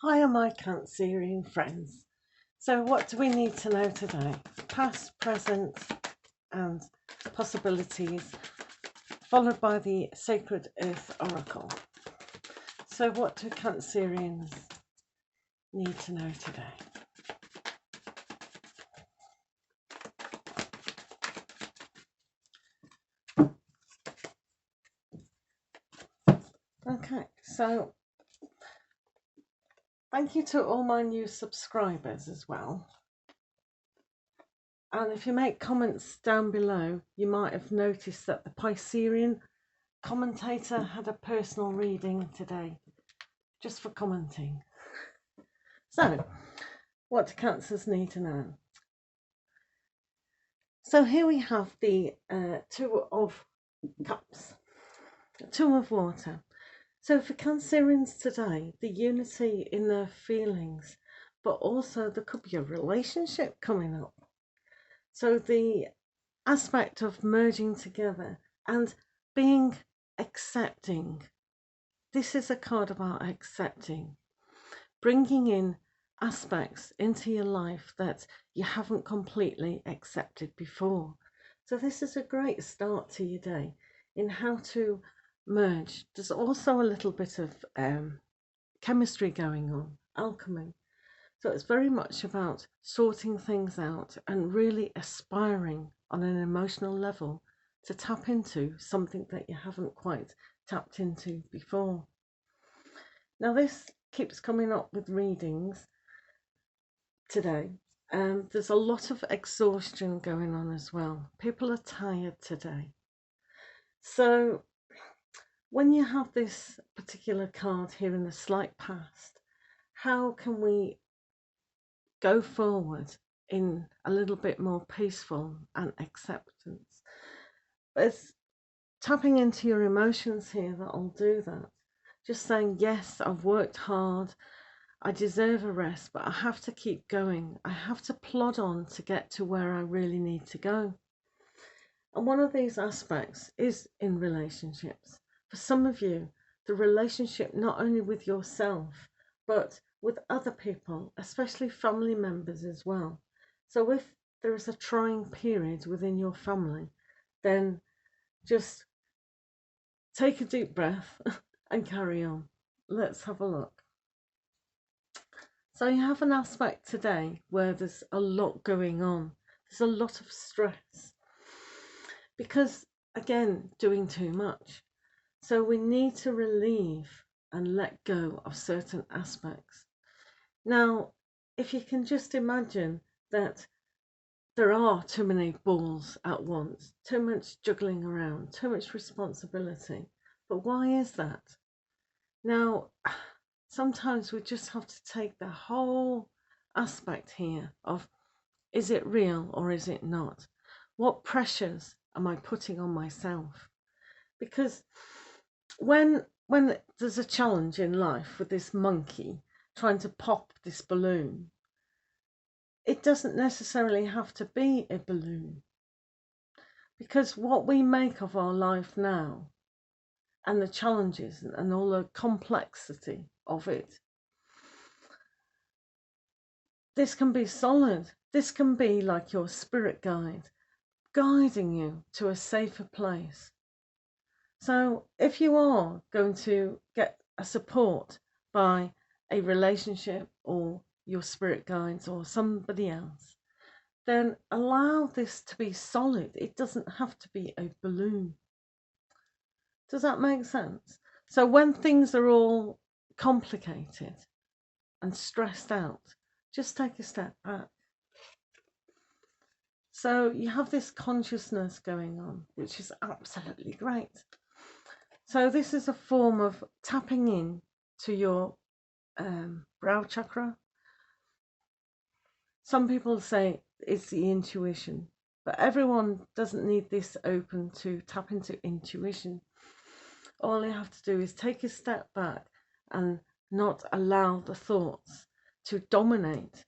Hi, my Cancerian friends. So, what do we need to know today? Past, present, and possibilities, followed by the Sacred Earth Oracle. So, what do Cancerians need to know today? Okay, so thank you to all my new subscribers as well. And if you make comments down below, you might have noticed that the Piscean commentator had a personal reading today, just for commenting. So, what do Cancers need to know? So here we have the Two of Cups, Two of Water. So for Cancerians today, the unity in their feelings, but also there could be a relationship coming up. So the aspect of merging together and being accepting. This is a card about accepting, bringing in aspects into your life that you haven't completely accepted before. So this is a great start to your day in how to merge. There's also a little bit of chemistry going on, alchemy. So it's very much about sorting things out and really aspiring on an emotional level to tap into something that you haven't quite tapped into before. Now this keeps coming up with readings today. There's a lot of exhaustion going on as well. People are tired today. So when you have this particular card here in the slight past, how can we go forward in a little bit more peaceful and acceptance? It's tapping into your emotions here that'll do that. Just saying, yes, I've worked hard. I deserve a rest, but I have to keep going. I have to plod on to get to where I really need to go. And one of these aspects is in relationships. For some of you, the relationship not only with yourself, but with other people, especially family members as well. So if there is a trying period within your family, then just take a deep breath and carry on. Let's have a look. So you have an aspect today where there's a lot going on. There's a lot of stress because, again, doing too much. So we need to relieve and let go of certain aspects. Now, if you can just imagine that there are too many balls at once, too much juggling around, too much responsibility. But why is that? Now, sometimes we just have to take the whole aspect here of, is it real or is it not? What pressures am I putting on myself? Because when there's a challenge in life with this monkey trying to pop this balloon, it doesn't necessarily have to be a balloon. Because what we make of our life now and the challenges and all the complexity of it, this can be solid. This can be like your spirit guide, guiding you to a safer place. So if you are going to get a support by a relationship or your spirit guides or somebody else, then allow this to be solid. It doesn't have to be a balloon. Does that make sense? So when things are all complicated and stressed out, just take a step back. So you have this consciousness going on, which is absolutely great. So this is a form of tapping in to your brow chakra. Some people say it's the intuition, but everyone doesn't need this open to tap into intuition. All you have to do is take a step back and not allow the thoughts to dominate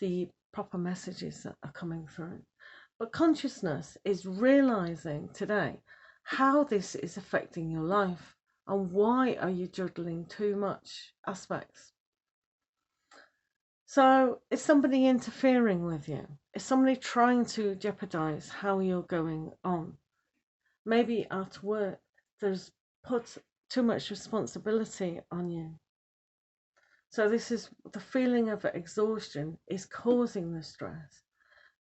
the proper messages that are coming through. But consciousness is realizing today how this is affecting your life and why are you juggling too much aspects. So is somebody interfering with you? Is somebody trying to jeopardize how you're going on? Maybe at work, there's put too much responsibility on you. So this is the feeling of exhaustion is causing the stress.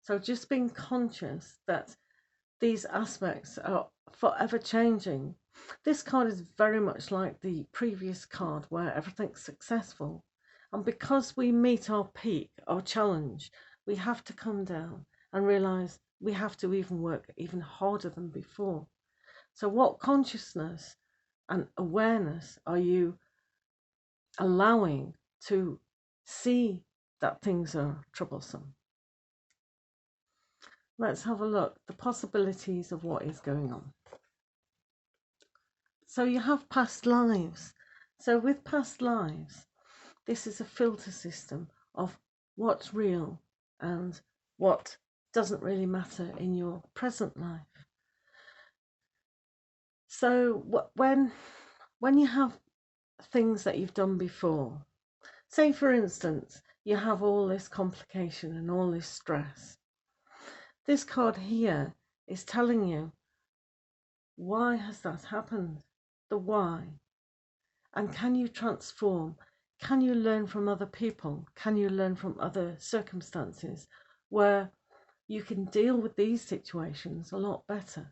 So just being conscious that these aspects are forever changing. This card is very much like the previous card where everything's successful. And because we meet our peak, our challenge, we have to come down and realize we have to even work even harder than before. So what consciousness and awareness are you allowing to see that things are troublesome? Let's have a look, the possibilities of what is going on. So you have past lives. So with past lives, this is a filter system of what's real and what doesn't really matter in your present life. So when you have things that you've done before, say for instance, you have all this complication and all this stress. This card here is telling you, why has that happened? The why. And can you transform? Can you learn from other people? Can you learn from other circumstances where you can deal with these situations a lot better?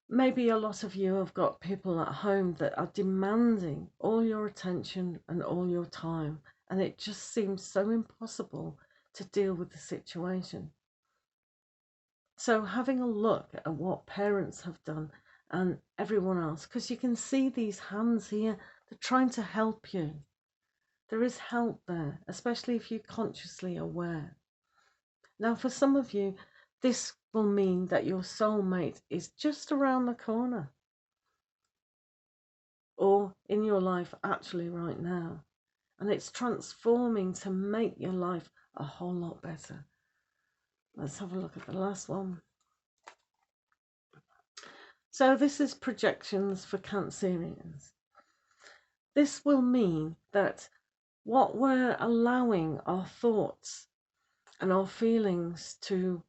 Maybe a lot of you have got people at home that are demanding all your attention and all your time, and it just seems so impossible to deal with the situation. So having a look at what parents have done and everyone else, because you can see these hands here, they're trying to help you. There is help there, especially if you're consciously aware. Now, for some of you, this will mean that your soulmate is just around the corner, or in your life actually right now. And it's transforming to make your life a whole lot better. Let's have a look at the last one. So this is projections for Cancerians. This will mean that what we're allowing our thoughts and our feelings to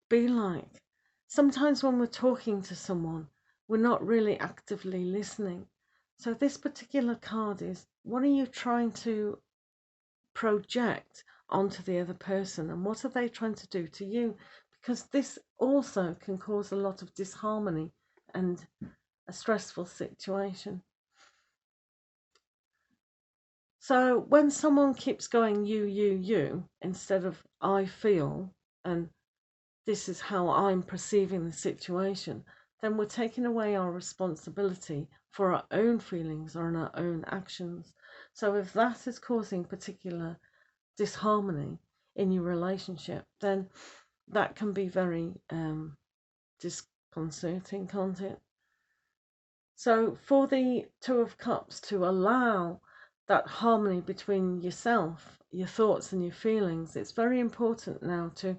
be like, sometimes when we're talking to someone, we're not really actively listening. So this particular card is, what are you trying to project onto the other person, and what are they trying to do to you? Because this also can cause a lot of disharmony and a stressful situation. So when someone keeps going you instead of I feel and this is how I'm perceiving the situation, then we're taking away our responsibility for our own feelings or our own actions. So if that is causing particular disharmony in your relationship, then that can be very disconcerting, can't it? So for the Two of Cups to allow that harmony between yourself, your thoughts and your feelings, it's very important now to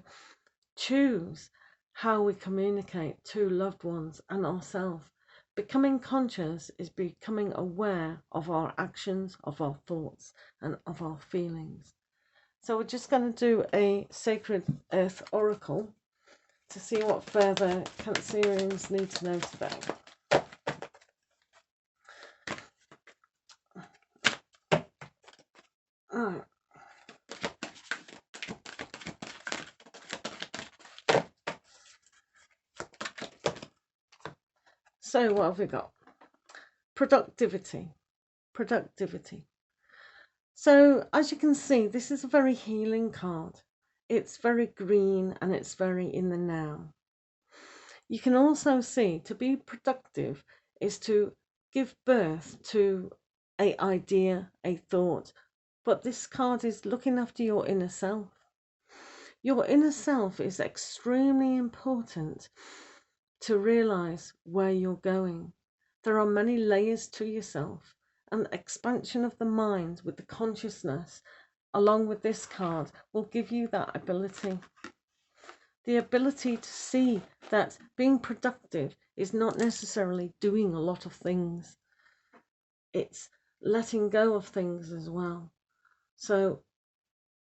choose how we communicate to loved ones and ourselves. Becoming conscious is becoming aware of our actions, of our thoughts, and of our feelings. So we're just going to do a Sacred Earth Oracle to see what further Cancerians need to know today. Alright. So what have we got? Productivity. Productivity. So as you can see, this is a very healing card. It's very green and it's very in the now. You can also see to be productive is to give birth to an idea, a thought. But this card is looking after your inner self. Your inner self is extremely important to realize where you're going. There are many layers to yourself, and the expansion of the mind with the consciousness, along with this card, will give you that ability. The ability to see that being productive is not necessarily doing a lot of things. It's letting go of things as well. So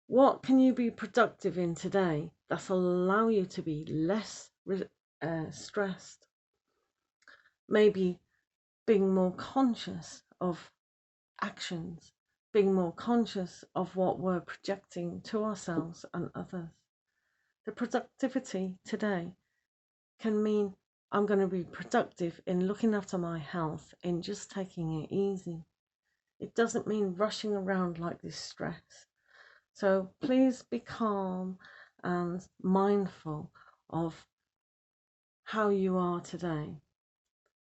what can you be productive in today that'll allow you to be less stressed? Maybe being more conscious of actions, being more conscious of what we're projecting to ourselves and others. The productivity today can mean I'm going to be productive in looking after my health, in just taking it easy. It doesn't mean rushing around like this stress. So please be calm and mindful of how you are today,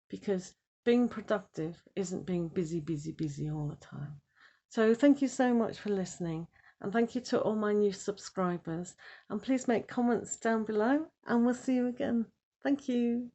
because being productive isn't being busy, busy, busy all the time. So thank you so much for listening, and thank you to all my new subscribers, and please make comments down below, and we'll see you again. Thank you.